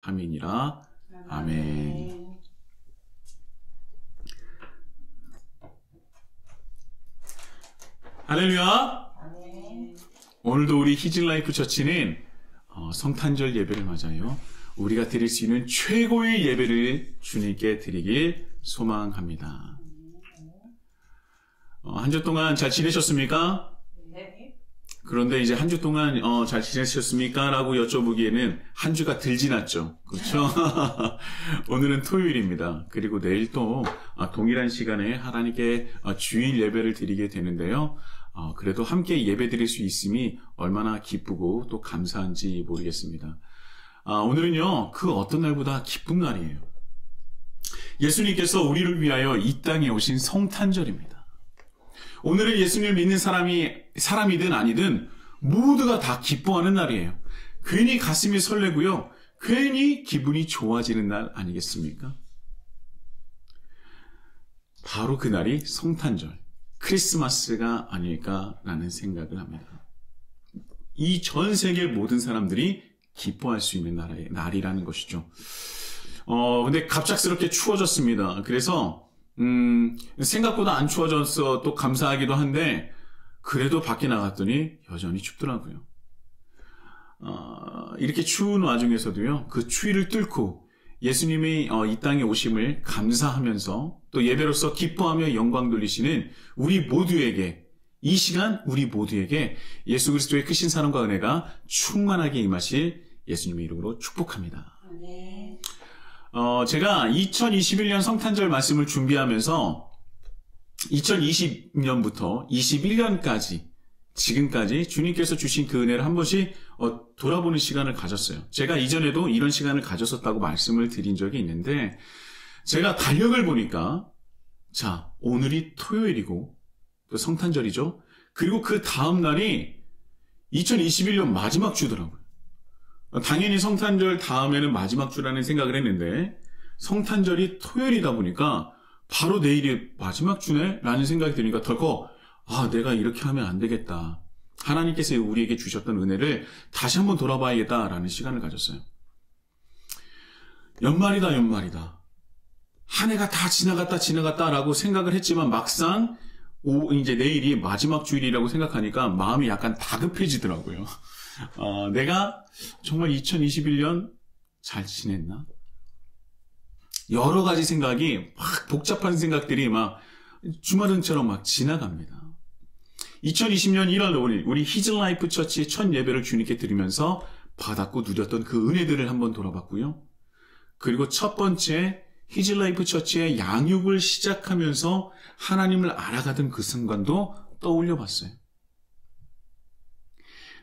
함이니라. 아멘. 할렐루야. 오늘도 우리 히즐라이프 처치는 성탄절 예배를 맞아요. 우리가 드릴 수 있는 최고의 예배를 주님께 드리길 소망합니다. 한 주 동안 잘 지내셨습니까? 네. 그런데 이제 한 주 동안 잘 지내셨습니까? 라고 여쭤보기에는 한 주가 덜 지났죠. 그렇죠? 오늘은 토요일입니다. 그리고 내일 또 동일한 시간에 하나님께 주일 예배를 드리게 되는데요. 그래도 함께 예배 드릴 수 있음이 얼마나 기쁘고 또 감사한지 모르겠습니다. 오늘은요, 그 어떤 날보다 기쁜 날이에요. 예수님께서 우리를 위하여 이 땅에 오신 성탄절입니다. 오늘은 예수님을 믿는 사람이든 아니든 모두가 다 기뻐하는 날이에요. 괜히 가슴이 설레고요. 괜히 기분이 좋아지는 날 아니겠습니까? 바로 그날이 성탄절, 크리스마스가 아닐까라는 생각을 합니다. 이 전 세계 모든 사람들이 기뻐할 수 있는 날이라는 것이죠. 근데 갑작스럽게 추워졌습니다. 그래서 생각보다 안 추워져서 또 감사하기도 한데, 그래도 밖에 나갔더니 여전히 춥더라고요. 이렇게 추운 와중에서도요, 그 추위를 뚫고 예수님이 이 땅에 오심을 감사하면서 또 예배로서 기뻐하며 영광 돌리시는 우리 모두에게, 이 시간 우리 모두에게 예수 그리스도의 크신 사랑과 은혜가 충만하게 임하실 예수님의 이름으로 축복합니다. 네. 제가 2021년 성탄절 말씀을 준비하면서 2020년부터 21년까지 지금까지 주님께서 주신 그 은혜를 한 번씩 돌아보는 시간을 가졌어요. 제가 이전에도 이런 시간을 가졌었다고 말씀을 드린 적이 있는데, 제가 달력을 보니까 자, 오늘이 토요일이고 또 성탄절이죠. 그리고 그 다음 날이 2021년 마지막 주더라고요. 당연히 성탄절 다음에는 마지막 주라는 생각을 했는데, 성탄절이 토요일이다 보니까 바로 내일이 마지막 주네? 라는 생각이 드니까 덜컥 내가 이렇게 하면 안 되겠다. 하나님께서 우리에게 주셨던 은혜를 다시 한번 돌아봐야겠다라는 시간을 가졌어요. 연말이다. 한 해가 다 지나갔다라고 생각을 했지만 막상 이제 내일이 마지막 주일이라고 생각하니까 마음이 약간 다급해지더라고요. 내가 정말 2021년 잘 지냈나? 여러 가지 생각이 막 복잡한 생각들이 막 주마등처럼 막 지나갑니다. 2020년 1월 5일 우리 히즐라이프 처치의 첫 예배를 주님께 드리면서 받았고 누렸던 그 은혜들을 한번 돌아봤고요. 그리고 첫 번째 히즐라이프 처치의 양육을 시작하면서 하나님을 알아가던 그 순간도 떠올려 봤어요.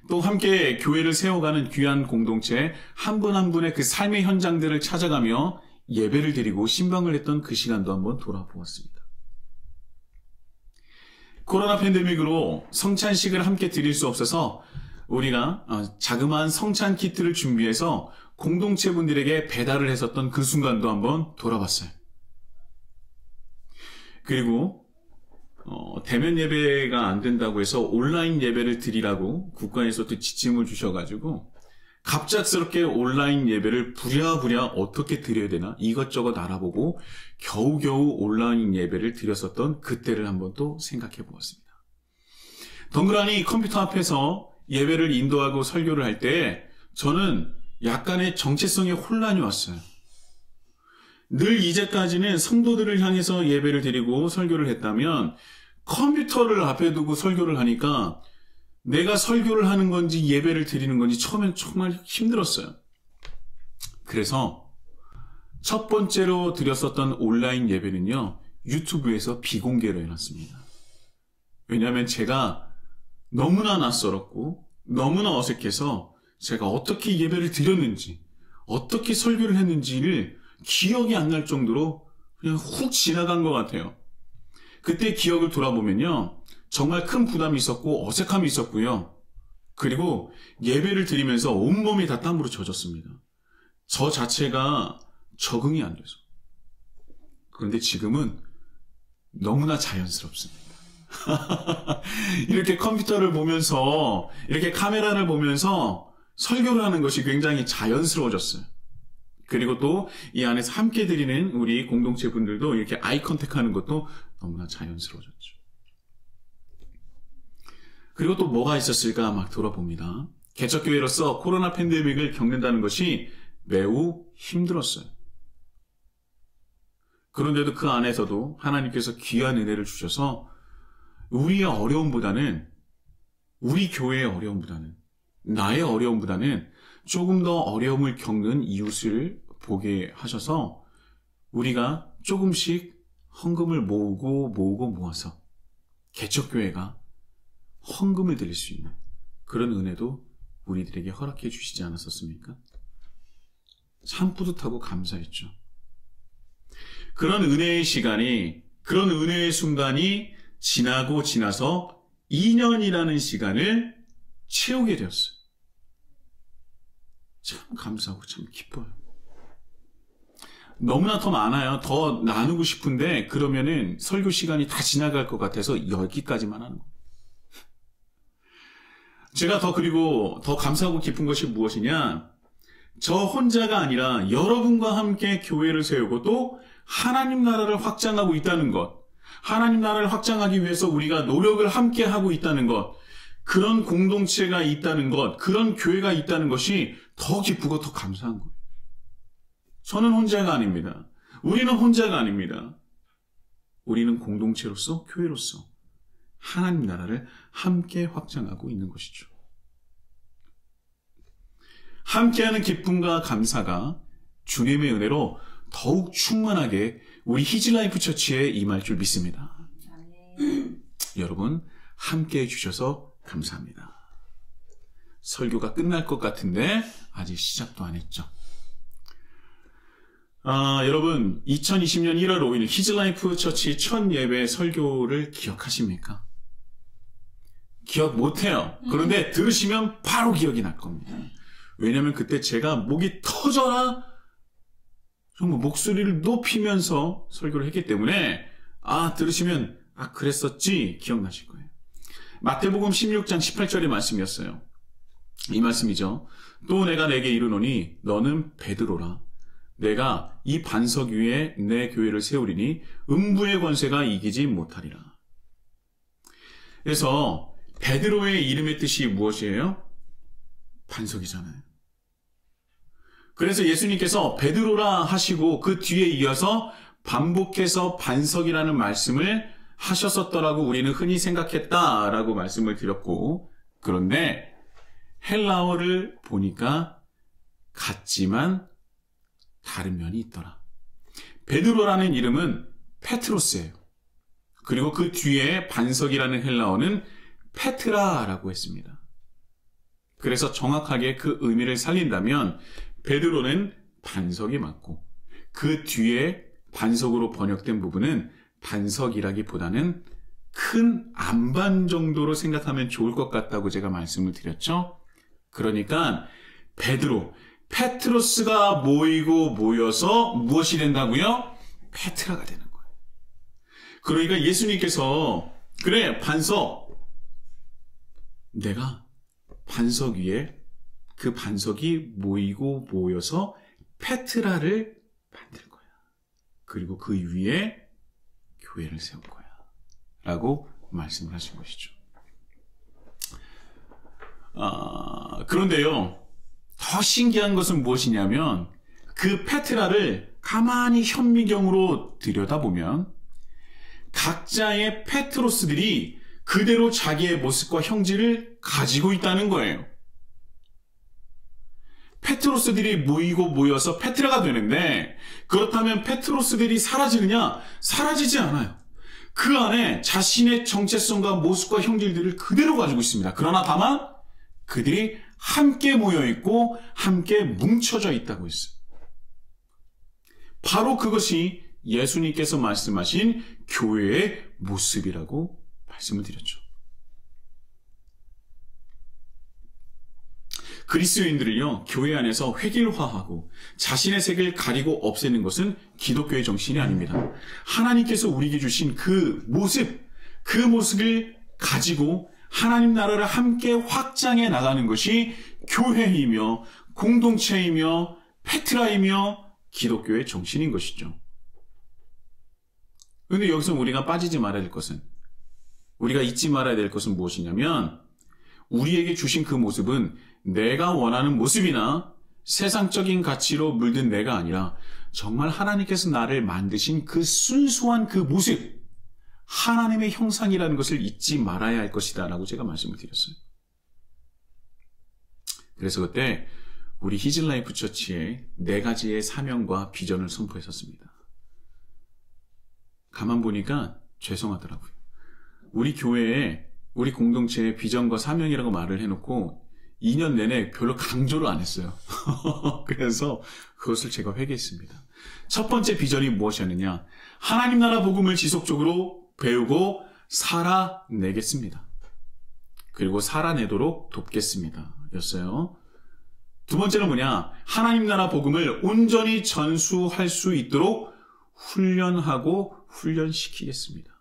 또 함께 교회를 세워가는 귀한 공동체 한 분 한 분의 그 삶의 현장들을 찾아가며 예배를 드리고 신방을 했던 그 시간도 한번 돌아보았습니다. 코로나 팬데믹으로 성찬식을 함께 드릴 수 없어서 우리가 자그마한 성찬 키트를 준비해서 공동체분들에게 배달을 했었던 그 순간도 한번 돌아봤어요. 그리고 대면 예배가 안 된다고 해서 온라인 예배를 드리라고 국가에서 또 지침을 주셔가지고 갑작스럽게 온라인 예배를 부랴부랴 어떻게 드려야 되나 이것저것 알아보고 겨우겨우 온라인 예배를 드렸었던 그때를 한번 또 생각해 보았습니다. 덩그러니 컴퓨터 앞에서 예배를 인도하고 설교를 할 때 저는 약간의 정체성의 혼란이 왔어요. 늘 이제까지는 성도들을 향해서 예배를 드리고 설교를 했다면 컴퓨터를 앞에 두고 설교를 하니까 내가 설교를 하는 건지 예배를 드리는 건지 처음엔 정말 힘들었어요. 그래서 첫 번째로 드렸었던 온라인 예배는요, 유튜브에서 비공개로 해놨습니다. 왜냐하면 제가 너무나 낯설었고 너무나 어색해서 제가 어떻게 예배를 드렸는지 어떻게 설교를 했는지를 기억이 안 날 정도로 그냥 훅 지나간 것 같아요. 그때 기억을 돌아보면요, 정말 큰 부담이 있었고 어색함이 있었고요. 그리고 예배를 드리면서 온몸이 다 땀으로 젖었습니다. 저 자체가 적응이 안 돼서. 그런데 지금은 너무나 자연스럽습니다. 이렇게 컴퓨터를 보면서, 이렇게 카메라를 보면서 설교를 하는 것이 굉장히 자연스러워졌어요. 그리고 또 이 안에서 함께 드리는 우리 공동체 분들도 이렇게 아이 컨택하는 것도 너무나 자연스러워졌죠. 그리고 또 뭐가 있었을까 막 돌아봅니다. 개척교회로서 코로나 팬데믹을 겪는다는 것이 매우 힘들었어요. 그런데도 그 안에서도 하나님께서 귀한 은혜를 주셔서 우리의 어려움보다는, 우리 교회의 어려움보다는, 나의 어려움보다는 조금 더 어려움을 겪는 이웃을 보게 하셔서 우리가 조금씩 헌금을 모아서 개척교회가 헌금을 드릴 수 있는 그런 은혜도 우리들에게 허락해 주시지 않았었습니까? 참 뿌듯하고 감사했죠. 그런 은혜의 시간이, 그런 은혜의 순간이 지나고 지나서 2년이라는 시간을 채우게 되었어요. 참 감사하고 참 기뻐요. 너무나 더 많아요. 더 나누고 싶은데 그러면은 설교 시간이 다 지나갈 것 같아서 여기까지만 하는 거예요. 제가 그리고 더 감사하고 기쁜 것이 무엇이냐? 저 혼자가 아니라 여러분과 함께 교회를 세우고 또 하나님 나라를 확장하고 있다는 것, 하나님 나라를 확장하기 위해서 우리가 노력을 함께 하고 있다는 것, 그런 공동체가 있다는 것, 그런 교회가 있다는 것이 더 기쁘고 더 감사한 거예요. 저는 혼자가 아닙니다. 우리는 혼자가 아닙니다. 우리는 공동체로서, 교회로서 하나님 나라를 함께 확장하고 있는 것이죠. 함께하는 기쁨과 감사가 주님의 은혜로 더욱 충만하게 우리 히즈라이프 처치에 임할 줄 믿습니다. 여러분 함께해 주셔서 감사합니다. 설교가 끝날 것 같은데 아직 시작도 안 했죠. 여러분 2020년 1월 5일 히즈라이프 처치 첫 예배 설교를 기억하십니까? 기억 못해요. 그런데 들으시면 바로 기억이 날 겁니다. 왜냐하면 그때 제가 목이 터져라 정말 목소리를 높이면서 설교를 했기 때문에 들으시면 그랬었지 기억나실 거예요. 마태복음 16장 18절의 말씀이었어요. 이 말씀이죠. 또 내가 내게 이르노니 너는 베드로라. 내가 이 반석 위에 내 교회를 세우리니 음부의 권세가 이기지 못하리라. 그래서 베드로의 이름의 뜻이 무엇이에요? 반석이잖아요. 그래서 예수님께서 베드로라 하시고 그 뒤에 이어서 반복해서 반석이라는 말씀을 하셨었더라고 우리는 흔히 생각했다라고 말씀을 드렸고, 그런데 헬라어를 보니까 같지만 다른 면이 있더라. 베드로라는 이름은 페트로스예요. 그리고 그 뒤에 반석이라는 헬라어는 페트라라고 했습니다. 그래서 정확하게 그 의미를 살린다면 베드로는 반석이 맞고 그 뒤에 반석으로 번역된 부분은 반석이라기보다는 큰 안반 정도로 생각하면 좋을 것 같다고 제가 말씀을 드렸죠. 그러니까 베드로, 페트로스가 모여서 무엇이 된다고요? 페트라가 되는 거예요. 그러니까 예수님께서 그래 반석, 내가 반석 위에 그 반석이 모여서 페트라를 만들 거야. 그리고 그 위에 교회를 세울 거야. 라고 말씀을 하신 것이죠. 그런데요, 더 신기한 것은 무엇이냐면 그 페트라를 가만히 현미경으로 들여다보면 각자의 페트로스들이 그대로 자기의 모습과 형질을 가지고 있다는 거예요. 페트로스들이 모여서 페트라가 되는데, 그렇다면 페트로스들이 사라지느냐? 사라지지 않아요. 그 안에 자신의 정체성과 모습과 형질들을 그대로 가지고 있습니다. 그러나 다만 그들이 함께 모여있고 함께 뭉쳐져 있다고 했어요. 바로 그것이 예수님께서 말씀하신 교회의 모습이라고 말씀을 드렸죠. 그리스도인들을요, 교회 안에서 획일화하고 자신의 색을 가리고 없애는 것은 기독교의 정신이 아닙니다. 하나님께서 우리에게 주신 그 모습을 가지고 하나님 나라를 함께 확장해 나가는 것이 교회이며 공동체이며 페트라이며 기독교의 정신인 것이죠. 그런데 여기서 우리가 빠지지 말아야 될 것은, 우리가 잊지 말아야 될 것은 무엇이냐면, 우리에게 주신 그 모습은 내가 원하는 모습이나 세상적인 가치로 물든 내가 아니라 정말 하나님께서 나를 만드신 그 순수한 그 모습, 하나님의 형상이라는 것을 잊지 말아야 할 것이다 라고 제가 말씀을 드렸어요. 그래서 그때 우리 히즐라이프 처치에 4가지의 사명과 비전을 선포했었습니다. 가만 보니까 죄송하더라고요. 우리 교회에, 우리 공동체의 비전과 사명이라고 말을 해놓고 2년 내내 별로 강조를 안 했어요. 그래서 그것을 제가 회개했습니다. 첫 번째 비전이 무엇이었느냐? 하나님 나라 복음을 지속적으로 배우고 살아내겠습니다. 그리고 살아내도록 돕겠습니다. 였어요. 두 번째는 뭐냐? 하나님 나라 복음을 온전히 전수할 수 있도록 훈련하고 훈련시키겠습니다.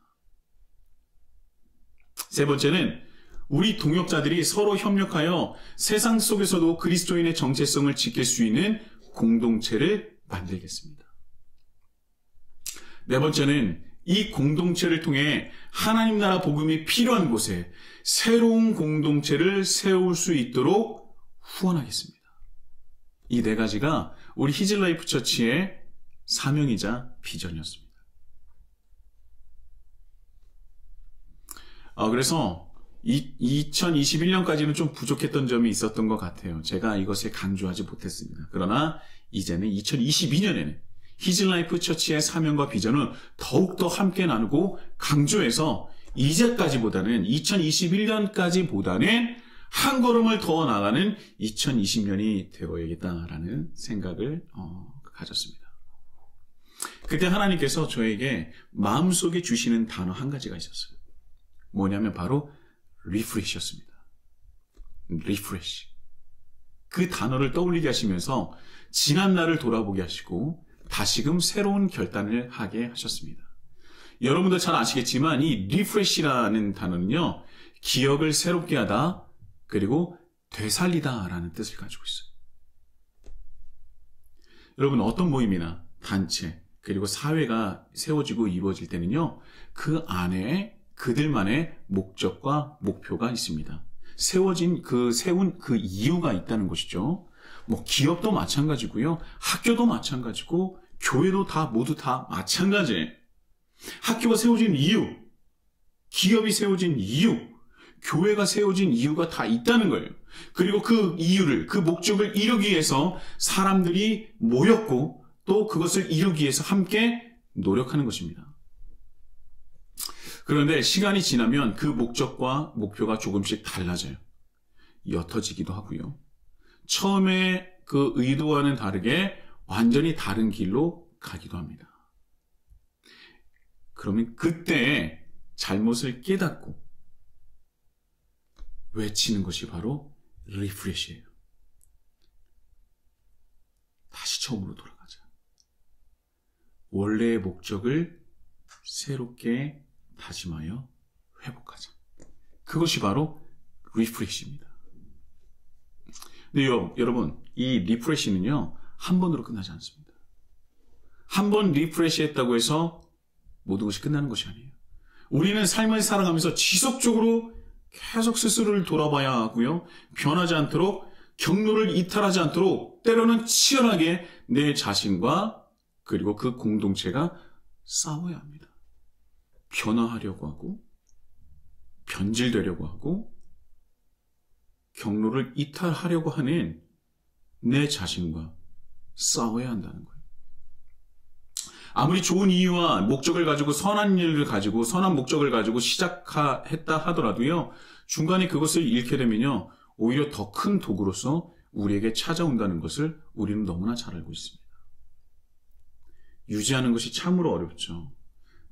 세 번째는 우리 동역자들이 서로 협력하여 세상 속에서도 그리스도인의 정체성을 지킬 수 있는 공동체를 만들겠습니다. 네 번째는 이 공동체를 통해 하나님 나라 복음이 필요한 곳에 새로운 공동체를 세울 수 있도록 후원하겠습니다. 이 4가지가 우리 히즐라이프 처치의 사명이자 비전이었습니다. 그래서 2021년까지는 좀 부족했던 점이 있었던 것 같아요. 제가 이것에 강조하지 못했습니다. 그러나 이제는 2022년에는 히즐라이프 처치의 사명과 비전을 더욱더 함께 나누고 강조해서 이제까지보다는 2021년까지보다는 한 걸음을 더 나가는 2020년이 되어야겠다라는 생각을 가졌습니다. 그때 하나님께서 저에게 마음속에 주시는 단어 한 가지가 있었어요. 뭐냐면 바로 리프레시였습니다. 리프레시. 그 단어를 떠올리게 하시면서 지난 날을 돌아보게 하시고 다시금 새로운 결단을 하게 하셨습니다. 여러분도 잘 아시겠지만 이 리프레시라는 단어는요, 기억을 새롭게 하다, 그리고 되살리다 라는 뜻을 가지고 있어요. 여러분, 어떤 모임이나 단체, 그리고 사회가 세워지고 이루어질 때는요, 그 안에 그들만의 목적과 목표가 있습니다. 세운 그 이유가 있다는 것이죠. 기업도 마찬가지고요. 학교도 마찬가지고, 교회도 모두 다 마찬가지예요. 학교가 세워진 이유, 기업이 세워진 이유, 교회가 세워진 이유가 다 있다는 거예요. 그리고 그 이유를, 그 목적을 이루기 위해서 사람들이 모였고, 또 그것을 이루기 위해서 함께 노력하는 것입니다. 그런데 시간이 지나면 그 목적과 목표가 조금씩 달라져요. 옅어지기도 하고요. 처음에 그 의도와는 다르게 완전히 다른 길로 가기도 합니다. 그러면 그때 잘못을 깨닫고 외치는 것이 바로 리프레시예요. 다시 처음으로 돌아가자. 원래의 목적을 새롭게 다짐하여 회복하자. 그것이 바로 리프레시입니다. 근데 여러분, 이 리프레시는요, 한 번으로 끝나지 않습니다. 한 번 리프레시 했다고 해서 모든 것이 끝나는 것이 아니에요. 우리는 삶을 살아가면서 지속적으로 계속 스스로를 돌아봐야 하고요. 변하지 않도록, 경로를 이탈하지 않도록, 때로는 치열하게 내 자신과 그리고 그 공동체가 싸워야 합니다. 변화하려고 하고, 변질되려고 하고, 경로를 이탈하려고 하는 내 자신과 싸워야 한다는 거예요. 아무리 좋은 이유와 목적을 가지고 선한 일을 가지고 선한 목적을 가지고 시작했다 하더라도요, 중간에 그것을 잃게 되면요, 오히려 더 큰 도구로서 우리에게 찾아온다는 것을 우리는 너무나 잘 알고 있습니다. 유지하는 것이 참으로 어렵죠.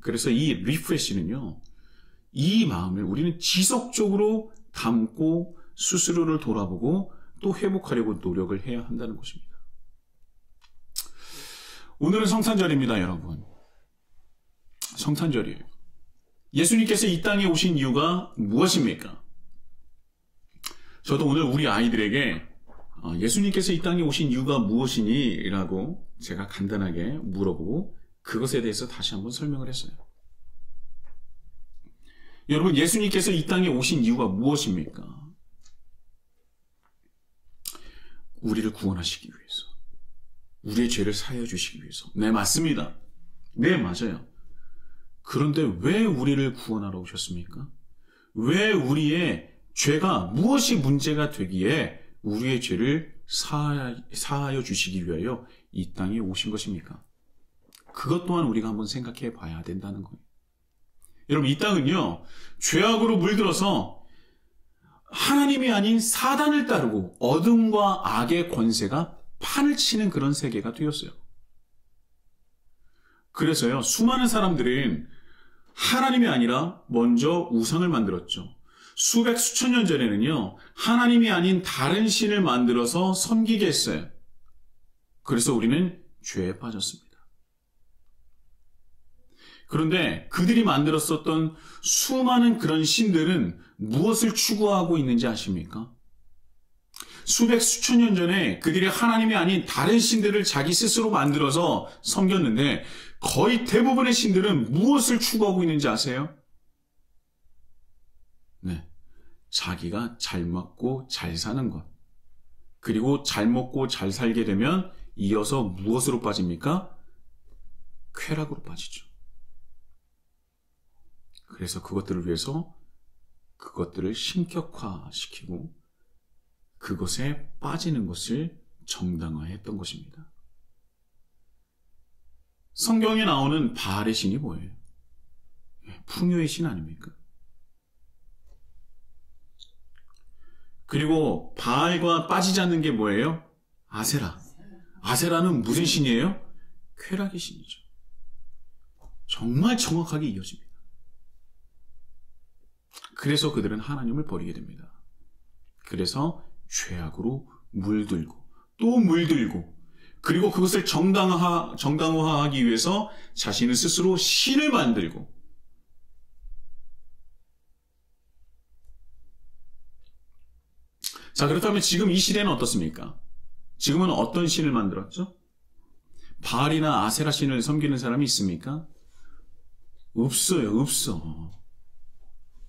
그래서 이 리프레시는요, 이 마음을 우리는 지속적으로 담고 스스로를 돌아보고 또 회복하려고 노력을 해야 한다는 것입니다. 오늘은 성탄절입니다, 여러분. 성탄절이에요. 예수님께서 이 땅에 오신 이유가 무엇입니까? 저도 오늘 우리 아이들에게 예수님께서 이 땅에 오신 이유가 무엇이니? 라고 제가 간단하게 물어보고 그것에 대해서 다시 한번 설명을 했어요. 여러분, 예수님께서 이 땅에 오신 이유가 무엇입니까? 우리를 구원하시기 위해서. 우리의 죄를 사하여 주시기 위해서. 네, 맞습니다. 네, 맞아요. 그런데 왜 우리를 구원하러 오셨습니까? 왜 우리의 죄가 무엇이 문제가 되기에 우리의 죄를 사하여 주시기 위하여 이 땅에 오신 것입니까? 그것 또한 우리가 한번 생각해 봐야 된다는 거예요. 여러분, 이 땅은요, 죄악으로 물들어서 하나님이 아닌 사단을 따르고 어둠과 악의 권세가 판을 치는 그런 세계가 되었어요. 그래서요, 수많은 사람들은 하나님이 아니라 먼저 우상을 만들었죠. 수백, 수천 년 전에는요, 하나님이 아닌 다른 신을 만들어서 섬기게 했어요. 그래서 우리는 죄에 빠졌습니다. 그런데 그들이 만들었었던 수많은 그런 신들은 무엇을 추구하고 있는지 아십니까? 수백, 수천 년 전에 그들이 하나님이 아닌 다른 신들을 자기 스스로 만들어서 섬겼는데 거의 대부분의 신들은 무엇을 추구하고 있는지 아세요? 네. 자기가 잘 먹고 잘 사는 것. 그리고 잘 먹고 잘 살게 되면 이어서 무엇으로 빠집니까? 쾌락으로 빠지죠. 그래서 그것들을 위해서 그것들을 신격화시키고 그것에 빠지는 것을 정당화했던 것입니다. 성경에 나오는 바알의 신이 뭐예요? 풍요의 신 아닙니까? 그리고 바알과 빠지지 않는 게 뭐예요? 아세라. 아세라는 무슨 신이에요? 쾌락의 신이죠. 정말 정확하게 이어집니다. 그래서 그들은 하나님을 버리게 됩니다. 그래서 죄악으로 물들고 또 물들고 그리고 그것을 정당화하기 위해서 자신을 스스로 신을 만들고 자, 그렇다면 지금 이 시대는 어떻습니까? 지금은 어떤 신을 만들었죠? 바알이나 아세라 신을 섬기는 사람이 있습니까? 없어요. 없어.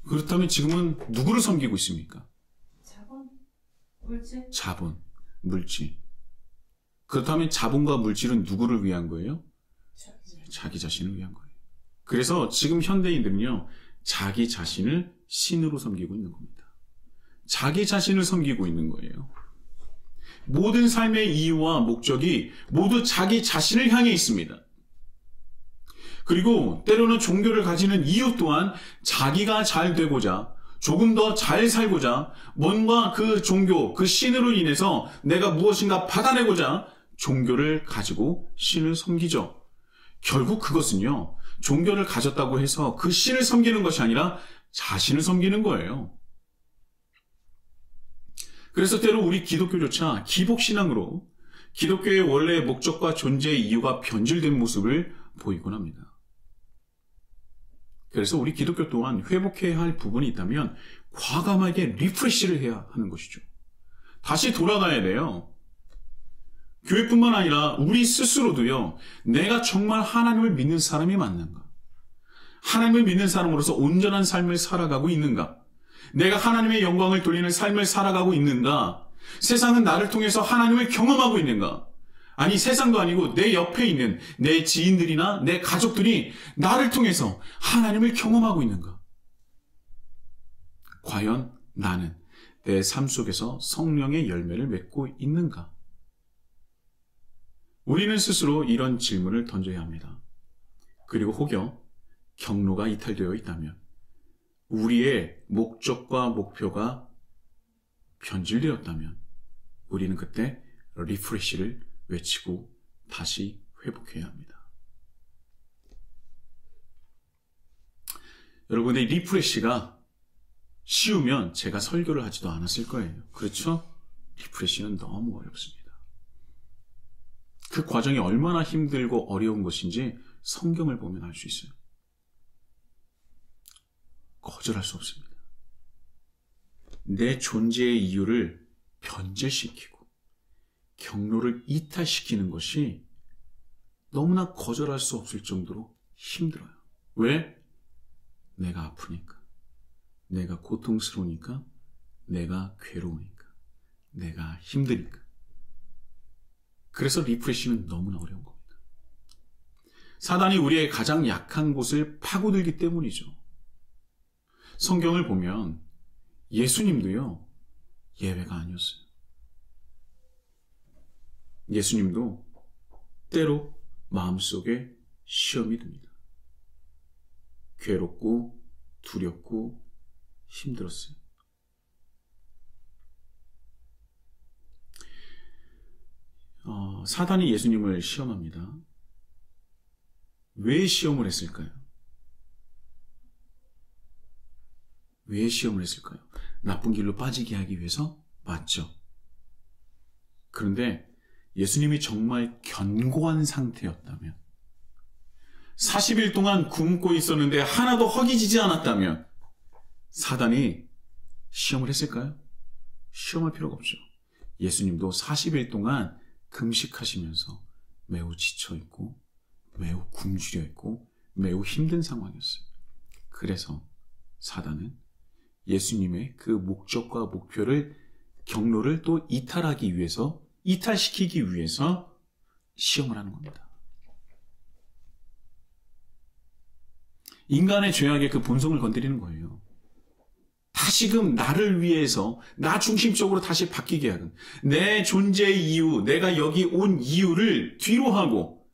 그렇다면 지금은 누구를 섬기고 있습니까? 자본, 물질. 자본, 물질. 그렇다면 자본과 물질은 누구를 위한 거예요? 자기 자신을 위한 거예요. 그래서 지금 현대인들은요, 자기 자신을 신으로 섬기고 있는 겁니다. 자기 자신을 섬기고 있는 거예요. 모든 삶의 이유와 목적이 모두 자기 자신을 향해 있습니다. 그리고 때로는 종교를 가지는 이유 또한 자기가 잘 되고자 조금 더 잘 살고자 뭔가 그 종교, 그 신으로 인해서 내가 무엇인가 받아내고자 종교를 가지고 신을 섬기죠. 결국 그것은요, 종교를 가졌다고 해서 그 신을 섬기는 것이 아니라 자신을 섬기는 거예요. 그래서 때로 우리 기독교조차 기복신앙으로 기독교의 원래의 목적과 존재의 이유가 변질된 모습을 보이곤 합니다. 그래서 우리 기독교 또한 회복해야 할 부분이 있다면 과감하게 리프레시를 해야 하는 것이죠. 다시 돌아가야 돼요. 교회뿐만 아니라 우리 스스로도요, 내가 정말 하나님을 믿는 사람이 맞는가? 하나님을 믿는 사람으로서 온전한 삶을 살아가고 있는가? 내가 하나님의 영광을 돌리는 삶을 살아가고 있는가? 세상은 나를 통해서 하나님을 경험하고 있는가? 아니, 세상도 아니고 내 옆에 있는 내 지인들이나 내 가족들이 나를 통해서 하나님을 경험하고 있는가? 과연 나는 내 삶 속에서 성령의 열매를 맺고 있는가? 우리는 스스로 이런 질문을 던져야 합니다. 그리고 혹여 경로가 이탈되어 있다면 우리의 목적과 목표가 변질되었다면 우리는 그때 리프레시를 외치고 다시 회복해야 합니다. 여러분의 리프레시가 쉬우면 제가 설교를 하지도 않았을 거예요. 그렇죠? 리프레시는 너무 어렵습니다. 그 과정이 얼마나 힘들고 어려운 것인지 성경을 보면 알 수 있어요. 거절할 수 없습니다. 내 존재의 이유를 변질시키고 경로를 이탈시키는 것이 너무나 거절할 수 없을 정도로 힘들어요. 왜? 내가 아프니까, 내가 고통스러우니까, 내가 괴로우니까, 내가 힘드니까. 그래서 리프레시는 너무나 어려운 겁니다. 사단이 우리의 가장 약한 곳을 파고들기 때문이죠. 성경을 보면 예수님도요, 예외가 아니었어요. 예수님도 때로 마음속에 시험이 듭니다. 괴롭고 두렵고 힘들었어요. 사단이 예수님을 시험합니다. 왜 시험을 했을까요? 왜 시험을 했을까요? 나쁜 길로 빠지게 하기 위해서? 맞죠. 그런데 예수님이 정말 견고한 상태였다면, 40일 동안 굶고 있었는데 하나도 허기지지 않았다면 사단이 시험을 했을까요? 시험할 필요가 없죠. 예수님도 40일 동안 금식하시면서 매우 지쳐있고 매우 굶주려 있고 매우 힘든 상황이었어요. 그래서 사단은 예수님의 그 목적과 목표를, 경로를 또 이탈하기 위해서, 이탈시키기 위해서 시험을 하는 겁니다. 인간의 죄악의 그 본성을 건드리는 거예요. 다시금 나를 위해서, 나 중심적으로 다시 바뀌게 하는, 내 존재의 이유, 내가 여기 온 이유를 뒤로 하고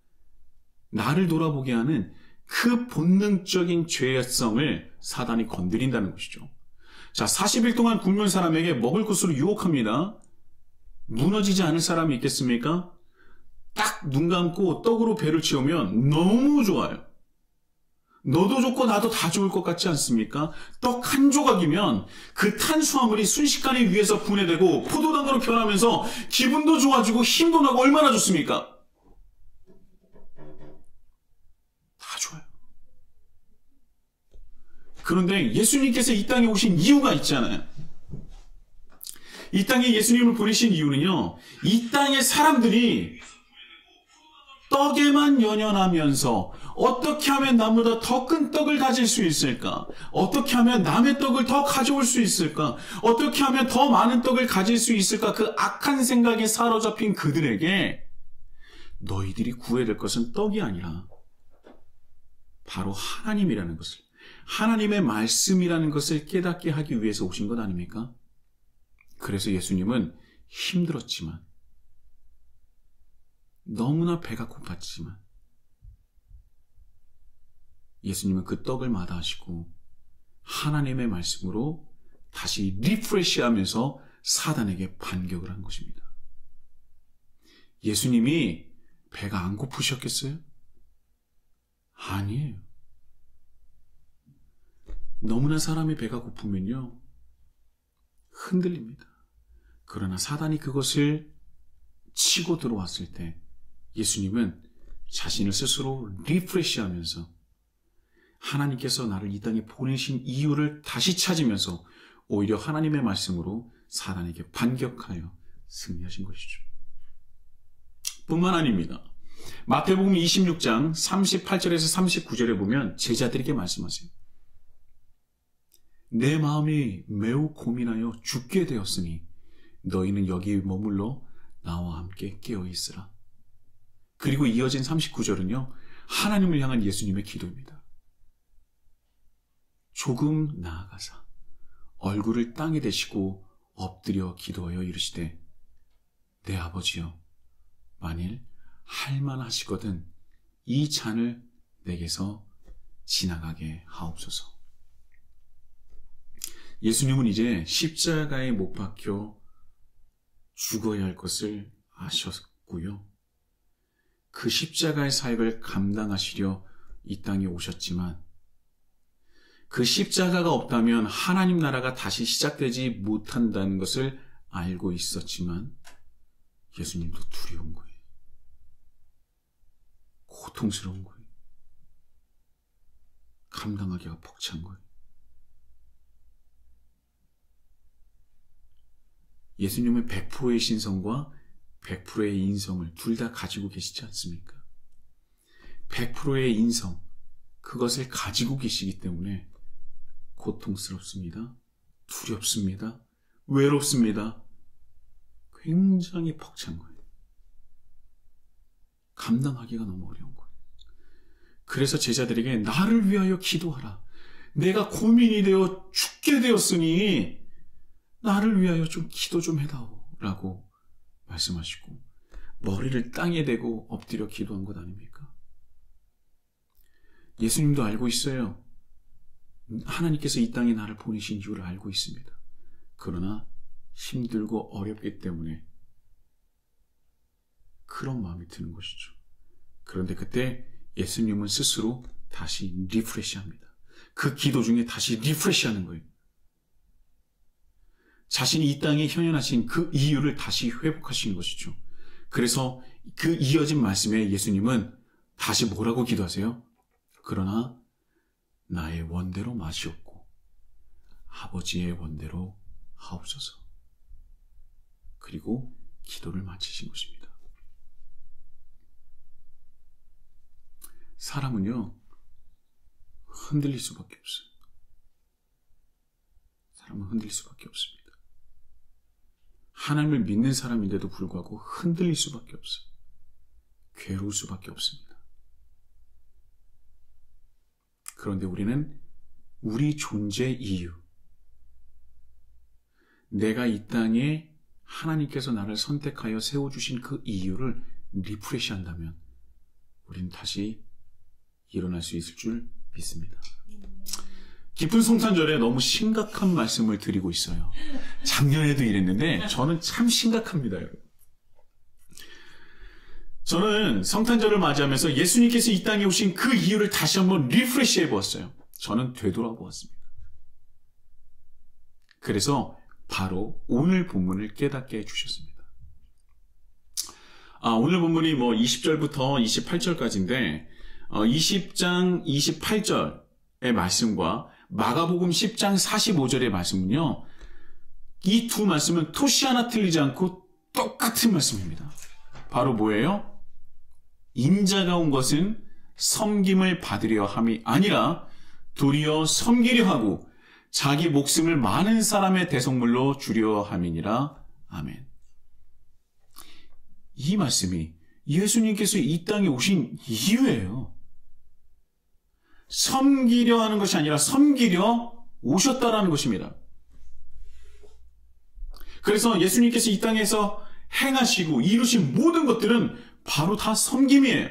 나를 돌아보게 하는 그 본능적인 죄성을 사단이 건드린다는 것이죠. 자, 40일 동안 굶는 사람에게 먹을 것으로 유혹합니다. 무너지지 않을 사람이 있겠습니까? 딱 눈 감고 떡으로 배를 채우면 너무 좋아요. 너도 좋고 나도 다 좋을 것 같지 않습니까? 떡 한 조각이면 그 탄수화물이 순식간에 위에서 분해되고 포도당으로 변하면서 기분도 좋아지고 힘도 나고 얼마나 좋습니까? 다 좋아요. 그런데 예수님께서 이 땅에 오신 이유가 있잖아요. 이 땅에 예수님을 보내신 이유는요, 이 땅의 사람들이 떡에만 연연하면서 어떻게 하면 남보다 더 큰 떡을 가질 수 있을까? 어떻게 하면 남의 떡을 더 가져올 수 있을까? 어떻게 하면 더 많은 떡을 가질 수 있을까? 그 악한 생각에 사로잡힌 그들에게 너희들이 구해야 될 것은 떡이 아니라 바로 하나님이라는 것을, 하나님의 말씀이라는 것을 깨닫게 하기 위해서 오신 것 아닙니까? 그래서 예수님은 힘들었지만, 너무나 배가 고팠지만 예수님은 그 떡을 마다하시고 하나님의 말씀으로 다시 리프레시하면서 사단에게 반격을 한 것입니다. 예수님이 배가 안 고프셨겠어요? 아니에요. 너무나 사람이 배가 고프면요, 흔들립니다. 그러나 사단이 그것을 치고 들어왔을 때 예수님은 자신을 스스로 리프레시하면서 하나님께서 나를 이 땅에 보내신 이유를 다시 찾으면서 오히려 하나님의 말씀으로 사단에게 반격하여 승리하신 것이죠. 뿐만 아닙니다. 마태복음 26장 38절에서 39절에 보면 제자들에게 말씀하세요. 내 마음이 매우 고민하여 죽게 되었으니 너희는 여기 머물러 나와 함께 깨어있으라. 그리고 이어진 39절은요, 하나님을 향한 예수님의 기도입니다. 조금 나아가사 얼굴을 땅에 대시고 엎드려 기도하여 이르시되 내 아버지여, 만일 할만하시거든 이 잔을 내게서 지나가게 하옵소서. 예수님은 이제 십자가에 못 박혀 죽어야 할 것을 아셨고요. 그 십자가의 사역을 감당하시려 이 땅에 오셨지만 그 십자가가 없다면 하나님 나라가 다시 시작되지 못한다는 것을 알고 있었지만 예수님도 두려운 거예요. 고통스러운 거예요. 감당하기가 벅찬 거예요. 예수님은 100%의 신성과 100%의 인성을 둘 다 가지고 계시지 않습니까? 100%의 인성, 그것을 가지고 계시기 때문에 고통스럽습니다. 두렵습니다. 외롭습니다. 굉장히 벅찬 거예요. 감당하기가 너무 어려운 거예요. 그래서 제자들에게 나를 위하여 기도하라. 내가 고민이 되어 죽게 되었으니 나를 위하여 좀 기도 좀 해다오 라고 말씀하시고 머리를 땅에 대고 엎드려 기도한 것 아닙니까? 예수님도 알고 있어요. 하나님께서 이 땅에 나를 보내신 이유를 알고 있습니다. 그러나 힘들고 어렵기 때문에 그런 마음이 드는 것이죠. 그런데 그때 예수님은 스스로 다시 리프레시합니다. 그 기도 중에 다시 리프레시하는 거예요. 자신이 이 땅에 현현하신 그 이유를 다시 회복하신 것이죠. 그래서 그 이어진 말씀에 예수님은 다시 뭐라고 기도하세요? 그러나 나의 원대로 마시옵고 아버지의 원대로 하옵소서. 그리고 기도를 마치신 것입니다. 사람은요, 흔들릴 수밖에 없어요. 사람은 흔들릴 수밖에 없습니다. 하나님을 믿는 사람인데도 불구하고 흔들릴 수밖에 없어요. 괴로울 수밖에 없습니다. 그런데 우리는 우리 존재 이유, 내가 이 땅에 하나님께서 나를 선택하여 세워주신 그 이유를 리프레시한다면 우리는 다시 일어날 수 있을 줄 믿습니다. 깊은 성탄절에 너무 심각한 말씀을 드리고 있어요. 작년에도 이랬는데 저는 참 심각합니다, 여러분. 저는 성탄절을 맞이하면서 예수님께서 이 땅에 오신 그 이유를 다시 한번 리프레시해 보았어요. 저는 되돌아보았습니다. 그래서 바로 오늘 본문을 깨닫게 해주셨습니다. 오늘 본문이 20절부터 28절까지인데 20장 28절의 말씀과 마가복음 10장 45절의 말씀은요, 이 두 말씀은 토시 하나 틀리지 않고 똑같은 말씀입니다. 바로 뭐예요? 인자가 온 것은 섬김을 받으려 함이 아니라 도리어 섬기려 하고 자기 목숨을 많은 사람의 대속물로 주려 함이니라. 아멘. 이 말씀이 예수님께서 이 땅에 오신 이유예요. 섬기려 하는 것이 아니라 섬기려 오셨다라는 것입니다. 그래서 예수님께서 이 땅에서 행하시고 이루신 모든 것들은 바로 다 섬김이에요.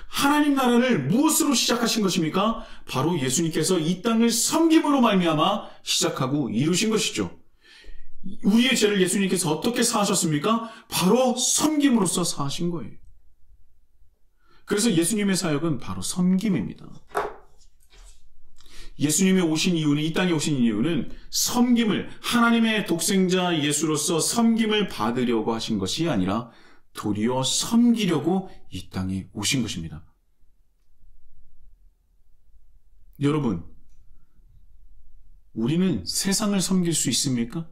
하나님 나라를 무엇으로 시작하신 것입니까? 바로 예수님께서 이 땅을 섬김으로 말미암아 시작하고 이루신 것이죠. 우리의 죄를 예수님께서 어떻게 사하셨습니까? 바로 섬김으로써 사하신 거예요. 그래서 예수님의 사역은 바로 섬김입니다. 예수님이 오신 이유는, 이 땅에 오신 이유는 섬김을, 하나님의 독생자 예수로서 섬김을 받으려고 하신 것이 아니라 도리어 섬기려고 이 땅에 오신 것입니다. 여러분, 우리는 세상을 섬길 수 있습니까?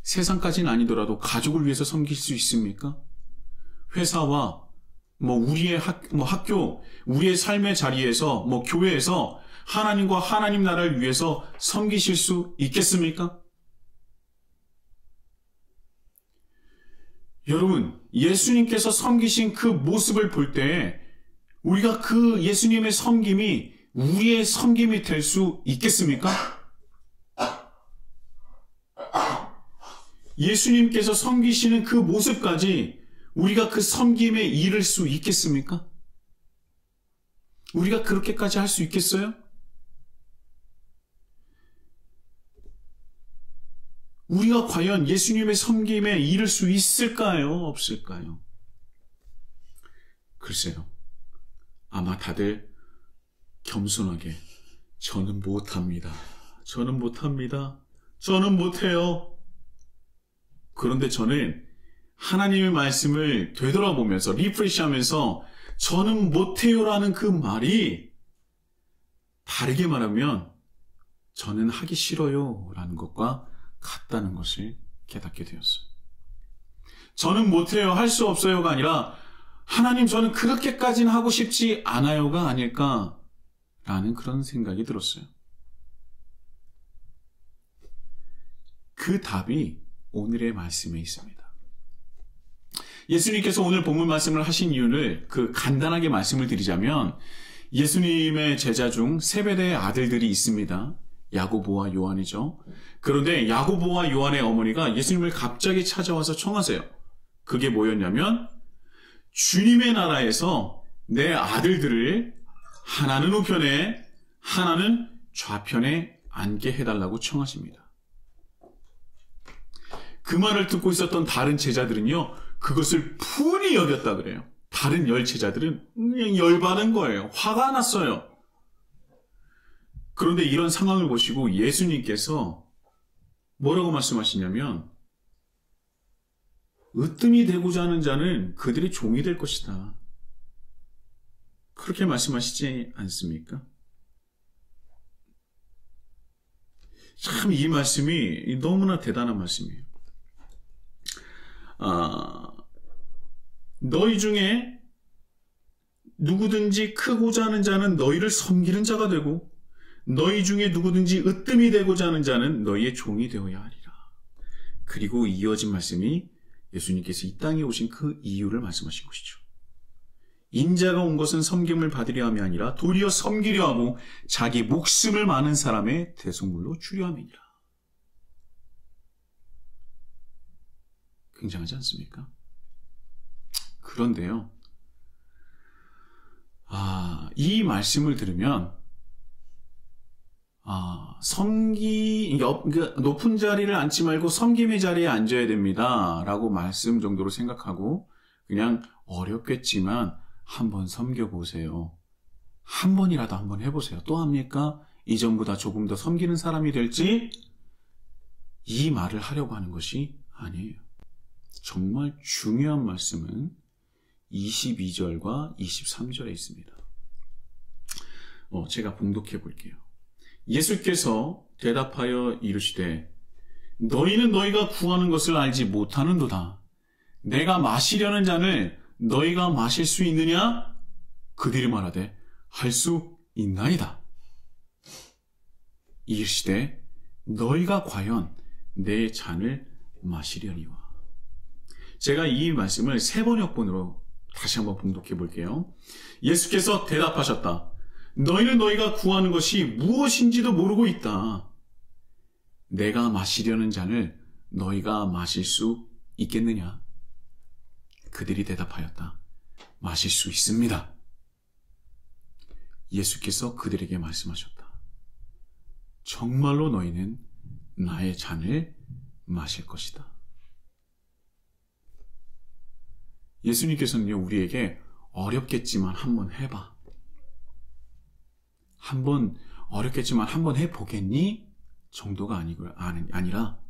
세상까지는 아니더라도 가족을 위해서 섬길 수 있습니까? 회사와 우리의 학교, 우리의 삶의 자리에서, 교회에서 하나님과 하나님 나라를 위해서 섬기실 수 있겠습니까? 여러분, 예수님께서 섬기신 그 모습을 볼 때 우리가 그 예수님의 섬김이 우리의 섬김이 될 수 있겠습니까? 예수님께서 섬기시는 그 모습까지 우리가 그 섬김에 이를 수 있겠습니까? 우리가 그렇게까지 할 수 있겠어요? 우리가 과연 예수님의 섬김에 이를 수 있을까요? 없을까요? 글쎄요. 아마 다들 겸손하게 저는 못합니다. 저는 못합니다. 저는 못해요. 그런데 저는 하나님의 말씀을 되돌아보면서 리프레시하면서 저는 못해요라는 그 말이 다르게 말하면 저는 하기 싫어요 라는 것과 같다는 것을 깨닫게 되었어요. 저는 못해요, 할 수 없어요가 아니라 하나님 저는 그렇게까지는 하고 싶지 않아요가 아닐까라는 그런 생각이 들었어요. 그 답이 오늘의 말씀에 있습니다. 예수님께서 오늘 본문 말씀을 하신 이유를 간단하게 말씀을 드리자면 예수님의 제자 중 세베대의 아들들이 있습니다. 야고보와 요한이죠. 그런데 야고보와 요한의 어머니가 예수님을 갑자기 찾아와서 청하세요. 그게 뭐였냐면 주님의 나라에서 내 아들들을 하나는 우편에 하나는 좌편에 앉게 해달라고 청하십니다. 그 말을 듣고 있었던 다른 제자들은요, 그것을 푼히 여겼다 그래요. 다른 10제자들은 그냥 열받은 거예요. 화가 났어요. 그런데 이런 상황을 보시고 예수님께서 뭐라고 말씀하시냐면 으뜸이 되고자 하는 자는 그들의 종이 될 것이다. 그렇게 말씀하시지 않습니까? 참 이 말씀이 너무나 대단한 말씀이에요. 너희 중에 누구든지 크고자 하는 자는 너희를 섬기는 자가 되고 너희 중에 누구든지 으뜸이 되고자 하는 자는 너희의 종이 되어야 하리라. 그리고 이어진 말씀이 예수님께서 이 땅에 오신 그 이유를 말씀하신 것이죠. 인자가 온 것은 섬김을 받으려 함이 아니라 도리어 섬기려 하고 자기 목숨을 많은 사람의 대속물로 주려 함이니라. 굉장하지 않습니까? 그런데요, 이 말씀을 들으면 높은 자리를 앉지 말고 섬김의 자리에 앉아야 됩니다 라고 말씀 정도로 생각하고 그냥 어렵겠지만 한번 섬겨보세요. 한 번이라도 한번 해보세요. 또 합니까? 이전보다 조금 더 섬기는 사람이 될지? 이 말을 하려고 하는 것이 아니에요. 정말 중요한 말씀은 22절과 23절에 있습니다. 제가 봉독해 볼게요. 예수께서 대답하여 이르시되 너희는 너희가 구하는 것을 알지 못하는도다. 내가 마시려는 잔을 너희가 마실 수 있느냐? 그들이 말하되 할 수 있나이다. 이르시되 너희가 과연 내 잔을 마시려니와. 제가 이 말씀을 세 번역본으로 다시 한번 봉독해 볼게요. 예수께서 대답하셨다. 너희는 너희가 구하는 것이 무엇인지도 모르고 있다. 내가 마시려는 잔을 너희가 마실 수 있겠느냐? 그들이 대답하였다. 마실 수 있습니다. 예수께서 그들에게 말씀하셨다. 정말로 너희는 나의 잔을 마실 것이다. 예수님께서는요, 우리에게 어렵겠지만 한번 해봐. 어렵겠지만 한번 해보겠니? 정도가 아니라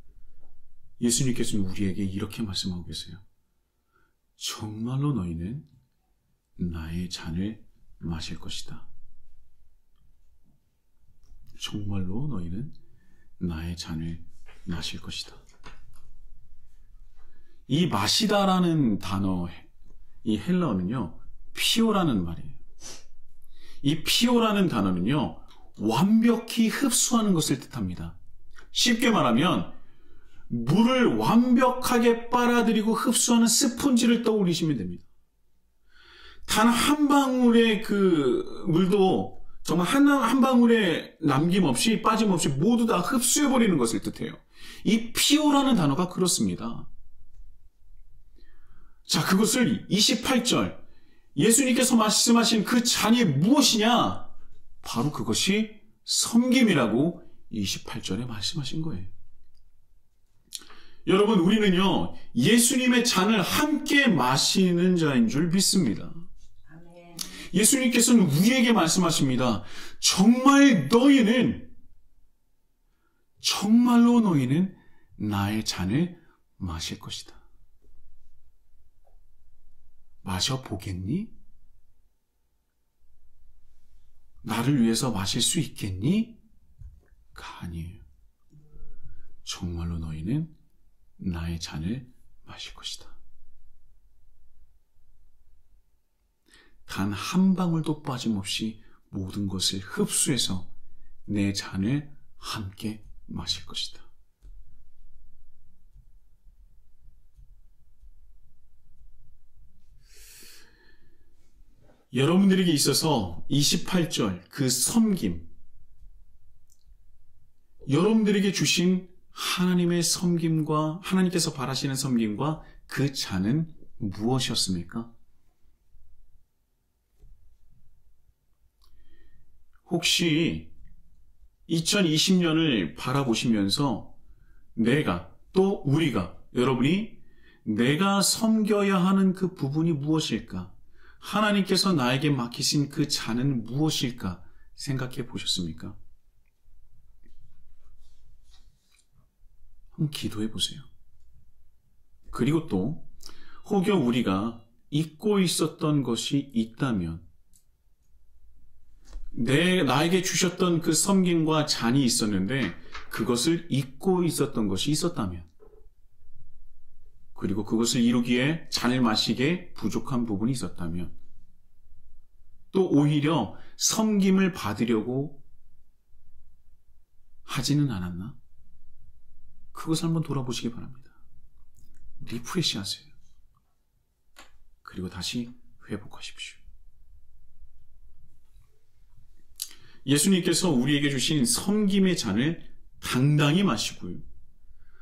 예수님께서는 우리에게 이렇게 말씀하고 계세요. 정말로 너희는 나의 잔을 마실 것이다. 정말로 너희는 나의 잔을 마실 것이다. 이 마시다라는 단어, 이 헬라어는요, 피오라는 말이에요. 이 피오라는 단어는요, 완벽히 흡수하는 것을 뜻합니다. 쉽게 말하면 물을 완벽하게 빨아들이고 흡수하는 스폰지를 떠올리시면 됩니다. 단 한 방울의 그 물도 정말 한 방울의 남김없이 빠짐없이 모두 다 흡수해버리는 것을 뜻해요. 이 피오라는 단어가 그렇습니다. 자, 그것을 28절 예수님께서 말씀하신 그 잔이 무엇이냐? 바로 그것이 섬김이라고 28절에 말씀하신 거예요. 여러분, 우리는요, 예수님의 잔을 함께 마시는 자인 줄 믿습니다. 예수님께서는 우리에게 말씀하십니다. 정말로 너희는 나의 잔을 마실 것이다. 마셔보겠니? 나를 위해서 마실 수 있겠니? 가 아니에요. 정말로 너희는 나의 잔을 마실 것이다. 단 한 방울도 빠짐없이 모든 것을 흡수해서 내 잔을 함께 마실 것이다. 여러분들에게 있어서 28절 그 섬김, 여러분들에게 주신 하나님의 섬김과 하나님께서 바라시는 섬김과 그 잔은 무엇이었습니까? 혹시 2020년을 바라보시면서 내가 또 우리가 여러분이 내가 섬겨야 하는 그 부분이 무엇일까? 하나님께서 나에게 맡기신 그 잔은 무엇일까? 생각해 보셨습니까? 한번 기도해 보세요. 그리고 또 혹여 우리가 잊고 있었던 것이 있다면 나에게 주셨던 그 섬김과 잔이 있었는데 그것을 잊고 있었던 것이 있었다면 그리고 그것을 이루기에 잔을 마시기에 부족한 부분이 있었다면 또 오히려 섬김을 받으려고 하지는 않았나? 그것을 한번 돌아보시기 바랍니다. 리프레시 하세요. 그리고 다시 회복하십시오. 예수님께서 우리에게 주신 섬김의 잔을 당당히 마시고요.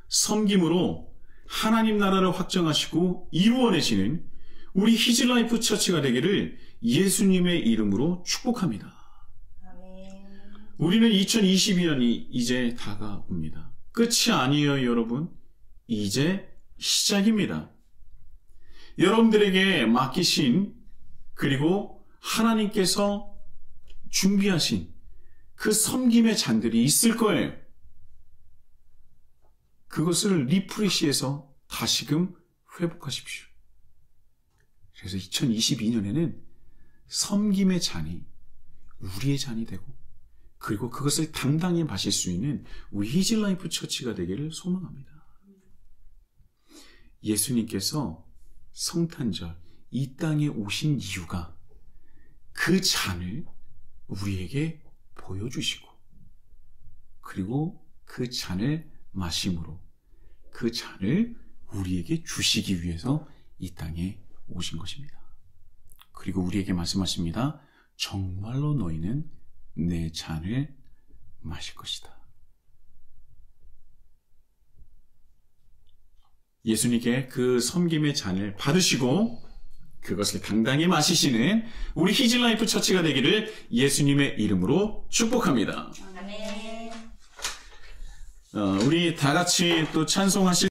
섬김으로 하나님 나라를 확정하시고 이루어내시는 우리 히즈라이프 처치가 되기를 예수님의 이름으로 축복합니다. 아멘. 우리는 2022년이 이제 다가옵니다. 끝이 아니에요, 여러분. 이제 시작입니다. 여러분들에게 맡기신 그리고 하나님께서 준비하신 그 섬김의 잔들이 있을 거예요. 그것을 리프레시해서 다시금 회복하십시오. 그래서 2022년에는 섬김의 잔이 우리의 잔이 되고 그리고 그것을 당당히 마실 수 있는 우리 히즈라이프 처치가 되기를 소망합니다. 예수님께서 성탄절 이 땅에 오신 이유가 그 잔을 우리에게 보여주시고 그리고 그 잔을 마심으로 그 잔을 우리에게 주시기 위해서 이 땅에 오신 것입니다. 그리고 우리에게 말씀하십니다. 정말로 너희는 내 잔을 마실 것이다. 예수님께 그 섬김의 잔을 받으시고 그것을 당당히 마시시는 우리 히즈라이프 처치가 되기를 예수님의 이름으로 축복합니다. 아멘. 우리 다 같이 또 찬송하실